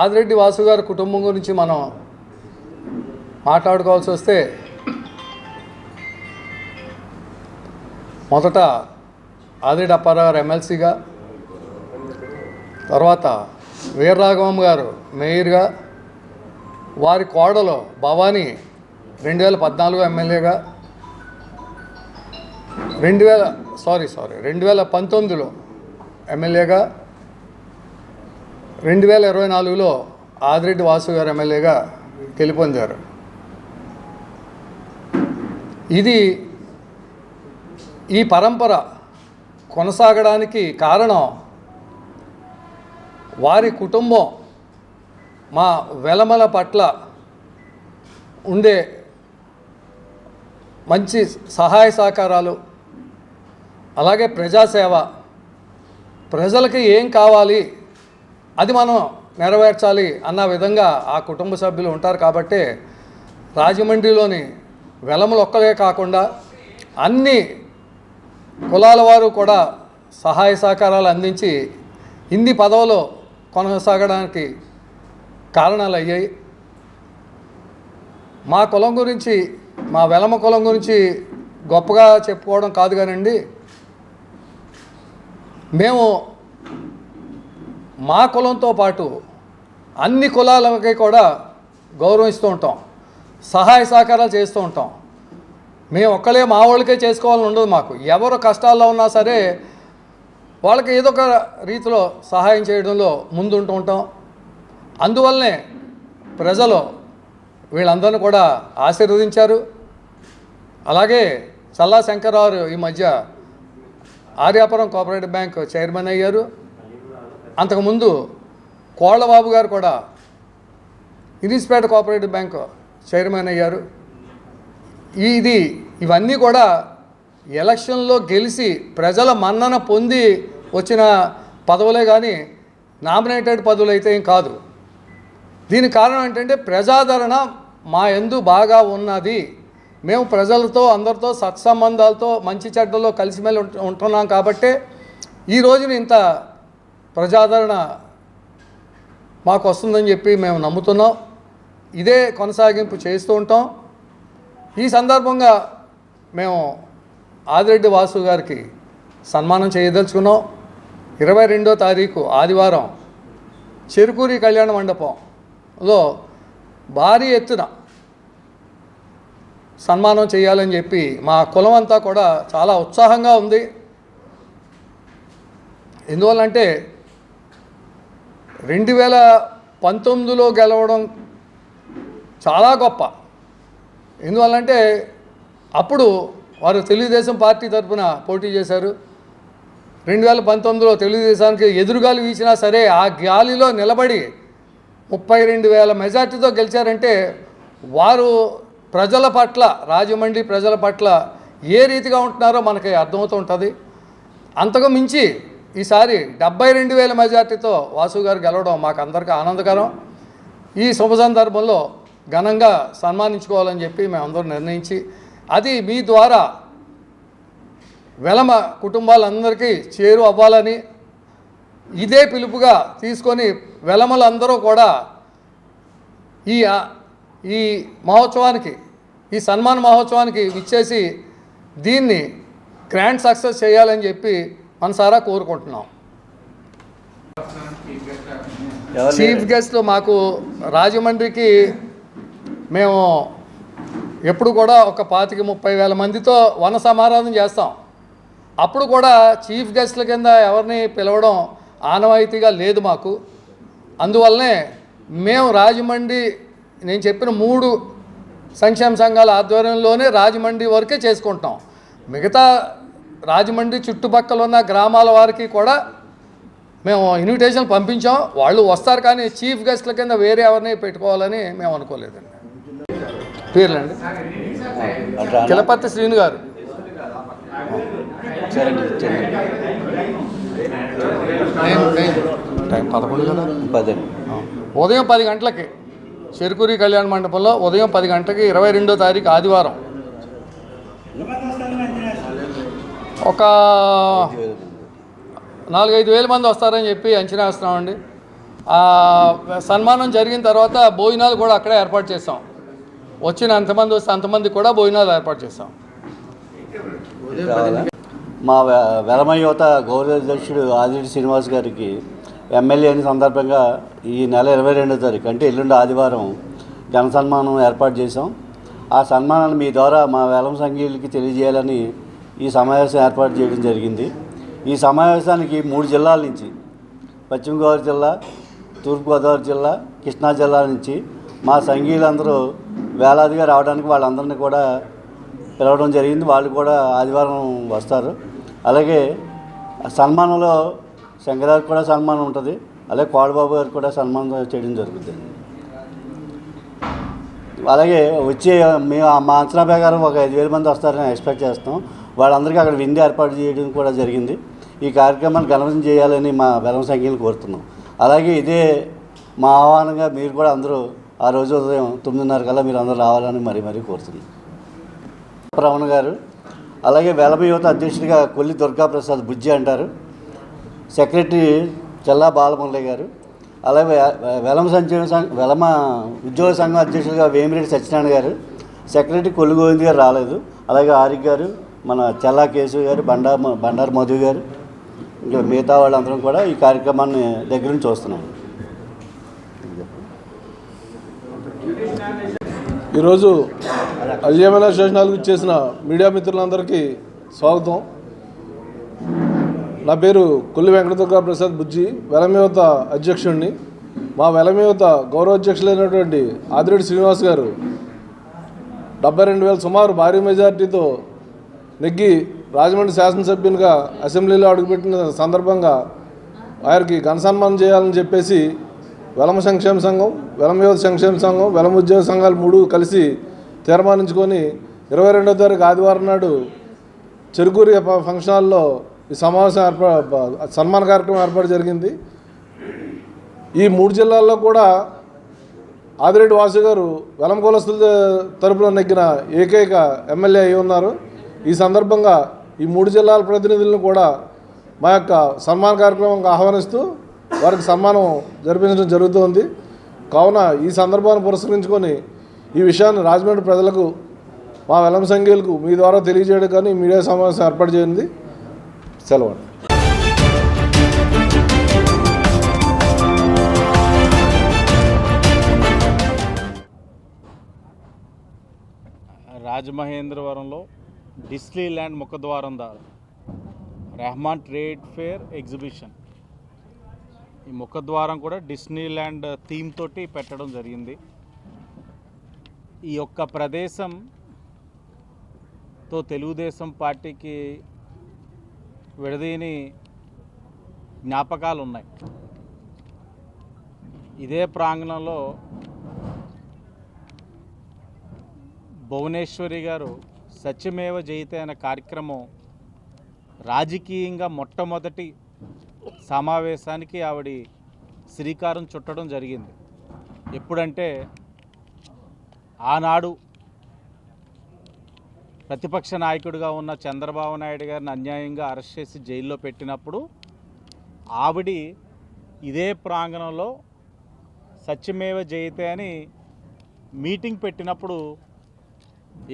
ఆదిరెడ్డి వాసు గారి కుటుంబం గురించి మనం మాట్లాడుకోవాల్సి వస్తే, మొదట ఆదిరెడ్డి అప్పారావు గారు ఎమ్మెల్సీగా, తర్వాత వీరరాఘవం గారు మేయర్గా, వారి కోడలు భవానీ 2014 ఎమ్మెల్యేగా, 2019లో ఎమ్మెల్యేగా, 2024లో ఆదిరెడ్డి వాసు గారు ఎమ్మెల్యేగా గెలుపొందారు. ఈ పరంపర కొనసాగడానికి కారణం వారి కుటుంబం మా వెలమల పట్ల ఉండే మంచి సహాయ సహకారాలు, అలాగే ప్రజాసేవ, ప్రజలకి ఏం కావాలి అది మనం నెరవేర్చాలి అన్న విధంగా ఆ కుటుంబ సభ్యులు ఉంటారు. కాబట్టి రాజమండ్రిలోని వెలములు ఒక్కలే కాకుండా అన్ని కులాల వారు కూడా సహాయ సహకారాలు అందించి ఇన్ని పదవులు కొనసాగడానికి కారణాలు అయ్యాయి. మా కులం గురించి, మా వెలమ కులం గురించి గొప్పగా చెప్పుకోవడం కాదు కానండి, మేము మా కులంతో పాటు అన్ని కులాలకి కూడా గౌరవిస్తూ ఉంటాం, సహాయ సహకారాలు చేస్తూ ఉంటాం. మేము ఒక్కలే మా వాళ్ళకే చేసుకోవాలని ఉండదు మాకు. ఎవరు కష్టాల్లో ఉన్నా సరే వాళ్ళకి ఏదో ఒక రీతిలో సహాయం చేయడంలో ముందుంటూ ఉంటాం. అందువల్లనే ప్రజలు వీళ్ళందరినీ కూడా ఆశీర్వదించారు. అలాగే చల్లా శంకర్రావు ఈ మధ్య ఆర్యాపురం కోఆపరేటివ్ బ్యాంక్ చైర్మన్ అయ్యారు. అంతకుముందు కోళ్లబాబు గారు కూడా ఇనిస్పేట కోఆపరేటివ్ బ్యాంక్ చైర్మన్ అయ్యారు. ఇవన్నీ కూడా ఎలక్షన్లో గెలిచి ప్రజల మన్నన పొంది వచ్చిన పదవులే కానీ నామినేటెడ్ పదవులు అయితే ఏం కాదు. దీనికి కారణం ఏంటంటే ప్రజాదరణ మా యందు బాగా ఉన్నది. మేము ప్రజలతో అందరితో సత్సంబంధాలతో మంచి చెడ్డలో కలిసిమెలిసి ఉంటున్నాం. కాబట్టే ఈ రోజున ఇంత ప్రజాదరణ మాకు వస్తుందని చెప్పి మేము నమ్ముతున్నాం. ఇదే కొనసాగింపు చేస్తూ ఉంటాం. ఈ సందర్భంగా మేము ఆదిరెడ్డి వాసు గారికి సన్మానం చేయదలుచుకున్నాం. 22వ తారీఖు ఆదివారం చెరుకూరి కళ్యాణ మండపంలో భారీ ఎత్తున సన్మానం చేయాలని చెప్పి మా కులం అంతా కూడా చాలా ఉత్సాహంగా ఉంది. ఎందువల్లంటే 2019లో గెలవడం చాలా గొప్ప. ఎందువల్లంటే అప్పుడు వారు తెలుగుదేశం పార్టీ తరఫున పోటీ చేశారు. 2019లో తెలుగుదేశానికి ఎదురుగాలి వీచినా సరే ఆ గాలిలో నిలబడి 32,000 మెజార్టీతో గెలిచారంటే వారు ప్రజల పట్ల, రాజమండ్రి ప్రజల పట్ల ఏ రీతిగా ఉంటున్నారో మనకి అర్థమవుతూ ఉంటుంది. అంతకు మించి ఈసారి 72,000 మెజార్టీతో వాసు గారు గెలవడం మాకు అందరికీ ఆనందకరం. ఈ శుభ సందర్భంలో ఘనంగా సన్మానించుకోవాలని చెప్పి మేమందరం నిర్ణయించి, అది మీ ద్వారా వెలమ కుటుంబాలందరికీ చేరు అవ్వాలని ఇదే పిలుపుగా తీసుకొని వెలమలందరూ కూడా ఈ మహోత్సవానికి, ఈ సన్మాన మహోత్సవానికి విచ్చేసి దీన్ని గ్రాండ్ సక్సెస్ చేయాలని చెప్పి మనసారా కోరుకుంటున్నాం. చీఫ్ గెస్ట్లు మాకు రాజమండ్రికి మేము ఎప్పుడు కూడా ఒక 25,000-30,000 మందితో వన సమారాధన చేస్తాం. అప్పుడు కూడా చీఫ్ గెస్ట్ల కింద ఎవరిని పిలవడం ఆనవాయితీగా లేదు మాకు. అందువల్లనే మేము రాజమండ్రి, నేను చెప్పిన 3 సంక్షేమ సంఘాల ఆధ్వర్యంలోనే రాజమండ్రి వరకే చేసుకుంటాం. మిగతా రాజమండ్రి చుట్టుపక్కల ఉన్న గ్రామాల వారికి కూడా మేము ఇన్విటేషన్లు పంపించాం. వాళ్ళు వస్తారు, కానీ చీఫ్ గెస్ట్ల కింద వేరే ఎవరిని పెట్టుకోవాలని మేము అనుకోలేదండి. పేర్లండి కిలపర్తి శ్రీను గారు, టైం 11 కదా, ఉదయం 10 గంటలకి చెరుకూరి కళ్యాణ మండపంలో ఉదయం 10 గంటలకి 22వ తారీఖు ఆదివారం ఒక 4-5 మంది వస్తారని చెప్పి అంచనా వేస్తున్నామండి. సన్మానం జరిగిన తర్వాత భోజనాలు కూడా అక్కడే ఏర్పాటు చేస్తాం. వచ్చిన ఎంతమంది వస్తే అంతమంది కూడా భోజనాలు ఏర్పాటు చేస్తాం. మా వెలమ యువత గౌరవ అధ్యక్షుడు ఆదిరెడ్డి శ్రీనివాస్ గారికి ఎమ్మెల్యే అయిన సందర్భంగా ఈ నెల 22వ తారీఖు అంటే ఎల్లుండి ఆదివారం ఘన సన్మానం ఏర్పాటు చేశాం. ఆ సన్మానాన్ని మీ ద్వారా మా వెలమ సంఘీయులకి తెలియజేయాలని ఈ సమావేశం ఏర్పాటు చేయడం జరిగింది. ఈ సమావేశానికి 3 జిల్లాల నుంచి, పశ్చిమ గోదావరి జిల్లా, తూర్పుగోదావరి జిల్లా, కృష్ణా జిల్లా నుంచి మా సంఘీయులందరూ వేలాదిగా రావడానికి వాళ్ళందరినీ కూడా పిలవడం జరిగింది. వాళ్ళు కూడా ఆదివారం వస్తారు. అలాగే సన్మానంలో శంకరారికి కూడా సన్మానం ఉంటుంది. అలాగే కోడబాబు గారికి కూడా సన్మానం చేయడం జరుగుతుంది. అలాగే వచ్చే మేము మా అంచనా ప్రకారం ఒక 5,000 మంది వస్తారని ఎక్స్పెక్ట్ చేస్తాం. వాళ్ళందరికీ అక్కడ విందు ఏర్పాటు చేయడం కూడా జరిగింది. ఈ కార్యక్రమాన్ని ఘనవిజయం చేయాలని మా వెలమ సంఖ్యలు కోరుతున్నాం. అలాగే ఇదే మా ఆహ్వానంగా మీరు కూడా అందరూ ఆ రోజు ఉదయం 9:30 కల్లా మీరు అందరూ రావాలని మరీ కోరుతున్నాం. రమణ గారు, అలాగే వెలమ యువత అధ్యక్షుడిగా కొల్లి దుర్గాప్రసాద్ బుజ్జి అంటారు, సెక్రటరీ చల్లా బాలమురళి గారు, అలాగే వెలమ ఉద్యోగ సంఘం అధ్యక్షుడిగా వేమిరెడ్డి సత్యనారాయణ గారు, సెక్రటరీ కొల్లి గోవింద్ గారు రాలేదు, అలాగే ఆరిక్ గారు, మన చల్లా కేశవ్ గారు, బండారు మధు గారు, ఇంకా మిగతా వాళ్ళందరం కూడా ఈ కార్యక్రమాన్ని దగ్గర నుంచి చూస్తున్నాం. ఈరోజు అల్జమేలా స్టేషనాలకు చేసిన మీడియా మిత్రులందరికీ స్వాగతం. నా పేరు కొల్లి వెంకటదుర్గా ప్రసాద్ బుజ్జి, వెలమయువత అధ్యక్షుడిని. మా వెలమయువత గౌరవ అధ్యక్షులైనటువంటి ఆదిరెడ్డి శ్రీనివాస్ గారు 72,000 సుమారు భారీ మెజార్టీతో నెగ్గి రాజమండ్రి శాసనసభ్యునిగా అసెంబ్లీలో అడుగుపెట్టిన సందర్భంగా వారికి ఘన సన్మానం చేయాలని చెప్పేసి వెలమ సంక్షేమ సంఘం, వెలమ యువత సంక్షేమ సంఘం, వెలమ ఉద్యోగ సంఘాలు 3 కలిసి తీర్మానించుకొని 22వ తారీఖు ఆదివారం నాడు చెరుకూరి ఫంక్షన్ హాల్లో ఈ సమావేశం సన్మాన కార్యక్రమం ఏర్పాటు జరిగింది. ఈ 3 జిల్లాల్లో కూడా ఆదిరెడ్డి వాసు గారు వెలమ కులస్తుల తరపున నెగ్గిన ఏకైక ఎమ్మెల్యే అయి ఉన్నారు. ఈ సందర్భంగా ఈ 3 జిల్లాల ప్రతినిధులను కూడా మా యొక్క సన్మాన కార్యక్రమంగా ఆహ్వానిస్తూ వారికి సన్మానం జరిపించడం జరుగుతోంది. కావున ఈ సందర్భాన్ని పురస్కరించుకొని ఈ విషయాన్ని రాజమండ్రి ప్రజలకు, మా వెలమ సంఘీయులకు మీ ద్వారా తెలియజేయడం కానీ మీడియా సమావేశం ఏర్పాటు చేయండి. సెలవు. రాజమహేంద్రవరంలో డిస్నీ ల్యాండ్ ముఖద్వారం ద్వారా రెహమాన్ ట్రేడ్ ఫేర్ ఎగ్జిబిషన్, ఈ ముఖద్వారం కూడా డిస్నీ ల్యాండ్ థీమ్ తోటి పెట్టడం జరిగింది. ఈ యొక్క ప్రదేశంతో తెలుగుదేశం పార్టీకి విడదీని జ్ఞాపకాలు ఉన్నాయి. ఇదే ప్రాంగణంలో భువనేశ్వరి గారు సత్యమేవ జయతే అనే కార్యక్రమం రాజకీయంగా మొట్టమొదటి సమావేశానికి ఆవిడ శ్రీకారం చుట్టడం జరిగింది. ఎప్పుడంటే ఆనాడు ప్రతిపక్ష నాయకుడిగా ఉన్న చంద్రబాబు నాయుడు గారిని అన్యాయంగా అరెస్ట్ చేసి జైల్లో పెట్టినప్పుడు ఆవిడ ఇదే ప్రాంగణంలో సత్యమేవ జయతే అని మీటింగ్ పెట్టినప్పుడు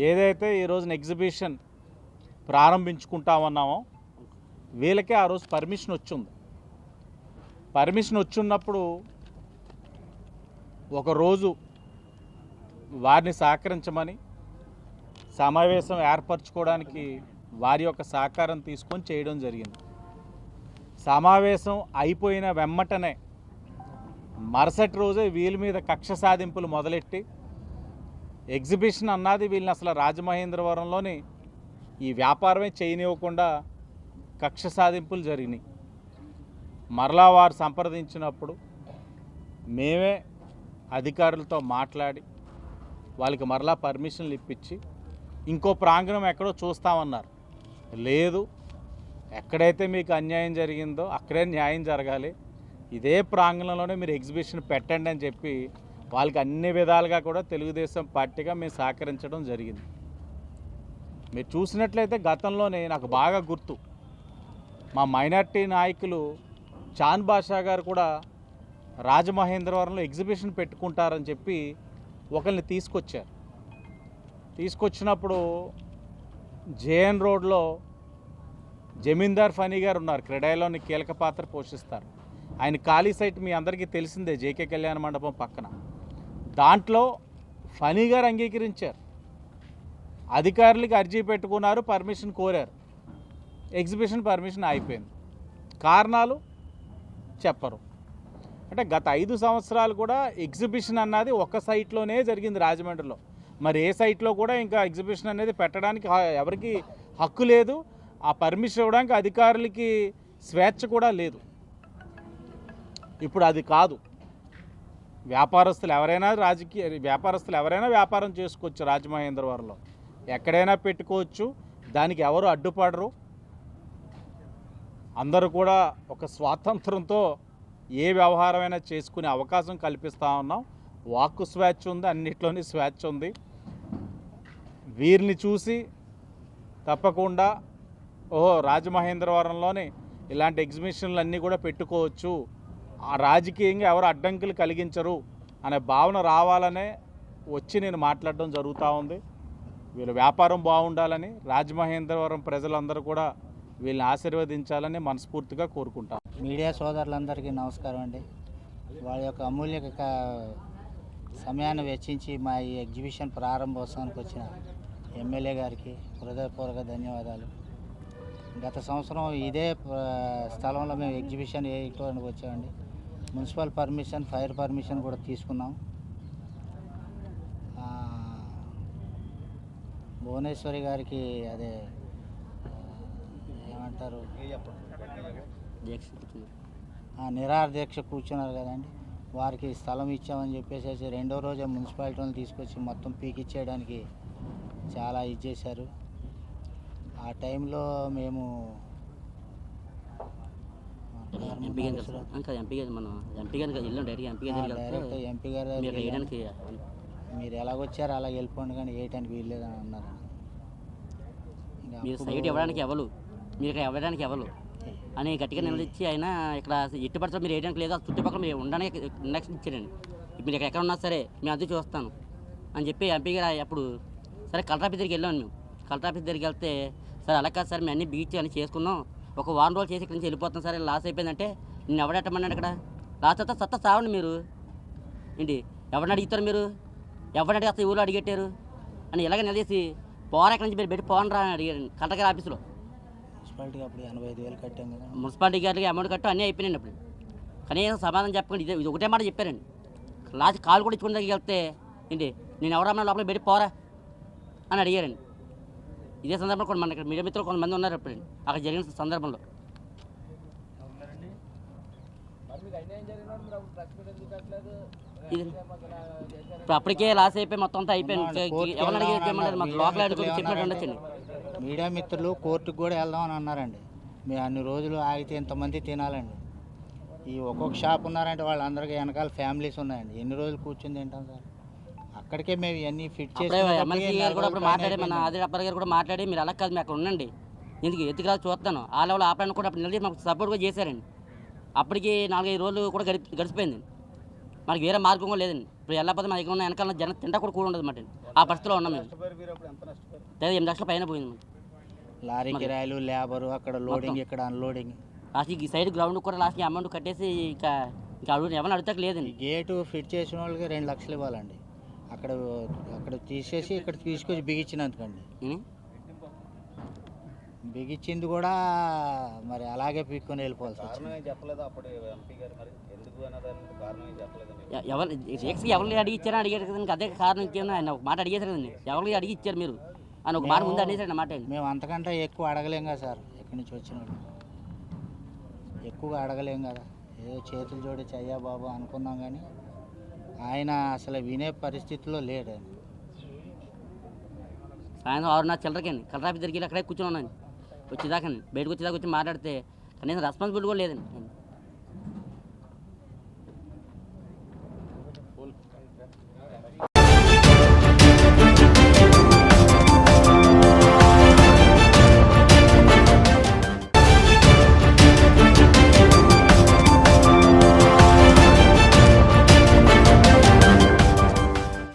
ఏదైతే ఈ రోజున ఎగ్జిబిషన్ ప్రారంభించుకుంటామన్నామో వీళ్ళకే ఆ రోజు పర్మిషన్ వచ్చింది. పర్మిషన్ వచ్చినప్పుడు ఒకరోజు వారిని సహకరించమని సమావేశం ఏర్పరచుకోవడానికి వారి యొక్క సహకారం తీసుకొని చేయడం జరిగింది. సమావేశం అయిపోయిన వెమ్మటనే మరుసటి రోజే వీళ్ళ మీద కక్ష సాధింపులు మొదలెట్టి ఎగ్జిబిషన్ అన్నది వీళ్ళని అసలు రాజమహేంద్రవరంలోని ఈ వ్యాపారమే చేయనివ్వకుండా కక్ష సాధింపులు జరిగినాయి. మరలా వారు సంప్రదించినప్పుడు మేమే అధికారులతో మాట్లాడి వాళ్ళకి మరలా పర్మిషన్లు ఇప్పించి ఇంకో ప్రాంగణం ఎక్కడో చూస్తామన్నారు. లేదు, ఎక్కడైతే మీకు అన్యాయం జరిగిందో అక్కడే న్యాయం జరగాలి, ఇదే ప్రాంగణంలోనే మీరు ఎగ్జిబిషన్ పెట్టండి అని చెప్పి వాళ్ళకి అన్ని విధాలుగా కూడా తెలుగుదేశం పార్టీగా మేము సహకరించడం జరిగింది. మీరు చూసినట్లయితే గతంలోనే నాకు బాగా గుర్తు, మా మైనార్టీ నాయకులు చాన్ బాషా గారు కూడా రాజమహేంద్రవరంలో ఎగ్జిబిషన్ పెట్టుకుంటారని చెప్పి ఒకరిని తీసుకొచ్చారు. తీసుకొచ్చినప్పుడు జేఎన్ రోడ్లో జమీందార్ ఫనీ గారు ఉన్నారు, క్రెడాయిలోని కీలక పాత్ర పోషిస్తారు. ఆయన ఖాళీ సైట్ మీ అందరికీ తెలిసిందే, జేకే కళ్యాణ మండపం పక్కన. దాంట్లో ఫనీ గారు అంగీకరించారు, అధికారులకి అర్జీ పెట్టుకున్నారు, పర్మిషన్ కోరారు, ఎగ్జిబిషన్ పర్మిషన్ అయిపోయింది. కారణాలు చెప్పరు. అంటే గత 5 సంవత్సరాలు కూడా ఎగ్జిబిషన్ అన్నది ఒక సైట్లోనే జరిగింది రాజమండ్రిలో. మరి ఏ సైట్లో కూడా ఇంకా ఎగ్జిబిషన్ అనేది పెట్టడానికి ఎవరికి హక్కు లేదు, ఆ పర్మిషన్ ఇవ్వడానికి అధికారులకి స్వేచ్ఛ కూడా లేదు. ఇప్పుడు అది కాదు, వ్యాపారస్తులు ఎవరైనా వ్యాపారం చేసుకోవచ్చు, రాజమహేంద్రవరంలో ఎక్కడైనా పెట్టుకోవచ్చు, దానికి ఎవరు అడ్డుపడరు. అందరూ కూడా ఒక స్వాతంత్రంతో ఏ వ్యవహారమైనా చేసుకునే అవకాశం కల్పిస్తూ ఉన్నాం. వాక్కు స్వేచ్ఛ ఉంది, అన్నిట్లోని స్వేచ్ఛ ఉంది. వీరిని చూసి తప్పకుండా రాజమహేంద్రవరంలోని ఇలాంటి ఎగ్జిబిషన్లు అన్నీ కూడా పెట్టుకోవచ్చు, ఆ రాజకీయంగా ఎవరు అడ్డంకులు కలిగించరు అనే భావన రావాలనే వచ్చి నేను మాట్లాడడం జరుగుతూ ఉంది. వీళ్ళ వ్యాపారం బాగుండాలని, రాజమహేంద్రవరం ప్రజలందరూ కూడా వీళ్ళని ఆశీర్వదించాలని మనస్ఫూర్తిగా కోరుకుంటాం. మీడియా సోదరులందరికీ నమస్కారం అండి. వాళ్ళ యొక్క అమూల్య సమయాన్ని వెచ్చించి మా ఈ ఎగ్జిబిషన్ ప్రారంభోత్సవానికి వచ్చిన ఎమ్మెల్యే గారికి హృదయపూర్వక ధన్యవాదాలు. గత సంవత్సరం ఇదే స్థలంలో మేము ఎగ్జిబిషన్ వేయడానికి వచ్చామండి. మున్సిపల్ పర్మిషన్, ఫైర్ పర్మిషన్ కూడా తీసుకున్నాం. భువనేశ్వరి గారికి అదే ఏమంటారు, నిరాహార దీక్ష కూర్చున్నారు కదండి, వారికి స్థలం ఇచ్చామని చెప్పేసి రెండో రోజే మున్సిపాలిటీని తీసుకొచ్చి మొత్తం పీకిచ్చేయడానికి చాలా ఇచ్చేశారు. ఆ టైంలో మేము ఎంపీ గారు మీరు ఎలాగొచ్చారు అలా వెళ్ళిపోండి కానీ వేయటానికి వీల్లేదని అన్నారు. మీరు సైట్ ఇవ్వడానికి ఎవరు, మీరు ఇక్కడ ఇవ్వడానికి ఎవరు అని గట్టిగా నిలదీచ్చి ఆయన ఇక్కడ ఎట్టుపడితే మీరు వేయడానికి లేదు, చుట్టుపక్కల మీరు ఉండడానికి నెక్స్ట్ ఇచ్చారండి. మీరు ఎక్కడ ఉన్నా సరే మేము అది చూస్తాను అని చెప్పి ఎంపీ గారు అప్పుడు సరే కలెక్టర్ ఆఫీస్ దగ్గరికి వెళ్ళాము. మేము కలెక్టర్ ఆఫీస్ దగ్గరికి వెళ్తే సార్ అలా కాదు సార్, మేము అన్ని బీచ్ అని చేసుకున్నాం, ఒక వారం రోజులు చేసి ఇక్కడ నుంచి వెళ్ళిపోతాం సార్, లాస్ అయిపోయిందంటే నేను ఎవడెట్టమన్నాడు ఇక్కడ లాస్ అవుతా సత్తా సావండి మీరు ఏంటి, ఎవరిని అడుగుతారు మీరు, ఎవరిని అడిగి అసలు ఊళ్ళో అడిగెట్టారు అని ఇలాగ నిలదీసి పోరా ఇక్కడ నుంచి మీరు పెట్టి పోనరా అని అడిగారు కలెక్టర్ గారి ఆఫీస్లో. మున్సిపాలిటీకి అప్పుడు 85,000 కట్టాం కదా, మున్సిపాలిటీ గారికి అమౌంట్ కట్టు అన్నీ అయిపోయినాయండి. అప్పుడు కనీసం సమాధానం చెప్పకండి, ఇది ఒకటే మాట చెప్పారండి. లాస్ట్ కాల్ కూడా ఇచ్చుకుని దగ్గరికి వెళ్తే ఏంటి నేను ఎవరన్నా లోపలికి పెట్టి పోరా అని అడిగారండి. ఇదే సందర్భంలో కొన్ని మన ఇక్కడ మీడియా మిత్రులు కొంతమంది ఉన్నారు అప్పుడు అక్కడ జరిగిన సందర్భంలో. ఇప్పుడు అప్పటికే లాస్ అయిపోయి మొత్తం అంతా అయిపోయింది. ఎవరిని అడిగి మాకు లోకల్ అడుగు చెప్పినట్టు ఉండొచ్చండి. మీడియా మిత్రులు కోర్టుకు కూడా వెళ్దామని అన్నారండి. మేము అన్ని రోజులు ఆగితే ఇంతమంది తినాలండి. ఈ ఒక్కొక్క షాప్ ఉన్నారంటే వాళ్ళందరికీ వెనకాల ఫ్యామిలీస్ ఉన్నాయండి. ఎన్ని రోజులు కూర్చుని తింటాం సార్? అక్కడికే మేము ఇవన్నీ ఫిట్ చేసి ఎమ్మెల్సీ గారు కూడా మాట్లాడి, మన ఆదిల్ అబ్బాయి గారు కూడా మాట్లాడి మీరు అలా కాదు మేము అక్కడ ఉండండి, ఎందుకు ఎత్తుకు చూస్తాను ఆ లెవెల్ ఆపడానికి కూడా అప్పుడు నిలదీసి మాకు సపోర్ట్ కూడా చేశారండి. అప్పటికి 4-5 రోజులు కూడా గడిచిపోయింది. మనకి వేరే మార్గం కూడా లేదండి. ఇప్పుడు వెళ్ళకపోతే మన దగ్గర ఉన్న వెనకాల జనం తింటా కూడా ఉండదు మాట. ఆ పరిస్థితిలో ఉన్నాం మేము. 8 లక్షల పైన పోయింది. లారీ కిరాయిలు, లేబరు, అక్కడ లోడింగ్, ఇక్కడ అన్లోడింగ్. లాస్ట్ ఈ సైడ్ గ్రౌండ్ కూడా లాస్ట్ అమౌంట్ కట్టేసి ఇంకా ఎవరిని అడుగుతాక లేదండి. గేటు ఫిట్ చేసిన వాళ్ళకి 2 లక్షలు ఇవ్వాలండి. అక్కడ తీసేసి ఇక్కడ తీసుకొచ్చి బిగించినందుకండి. బిగించింది కూడా మరి అలాగే పీక్కొని వెళ్ళిపోవాలి. ఎవరిని అడిగి ఇచ్చారని అడిగారు కదండి, అదే కారణం ఇచ్చాను. ఆయన ఒక మాట అడిగేసారు కదండి, ఎవరికి అడిగి ఇచ్చారు మీరు అని ఒక మాట ముందు అనేసాడు మాట. మేము అంతకంటే ఎక్కువ అడగలేం కదా సార్, ఎక్కడి నుంచి వచ్చినాడు ఎక్కువగా అడగలేం కదా. ఏదో చేతులు జోడించి అయ్యా బాబు అనుకున్నాం కానీ ఆయన అసలు వినే పరిస్థితిలో లేడు. సాయంత్రం 6:30 చిల్లరకండి కలెక్టర్ ఆఫీస్ దగ్గరికి వెళ్ళి అక్కడే కూర్చొని ఉన్నాను వచ్చేదాకా, బయటకు వచ్చేదాకా వచ్చి మాట్లాడితే కనీసం రెస్పాన్సిబిలిటీ కూడా లేదండి.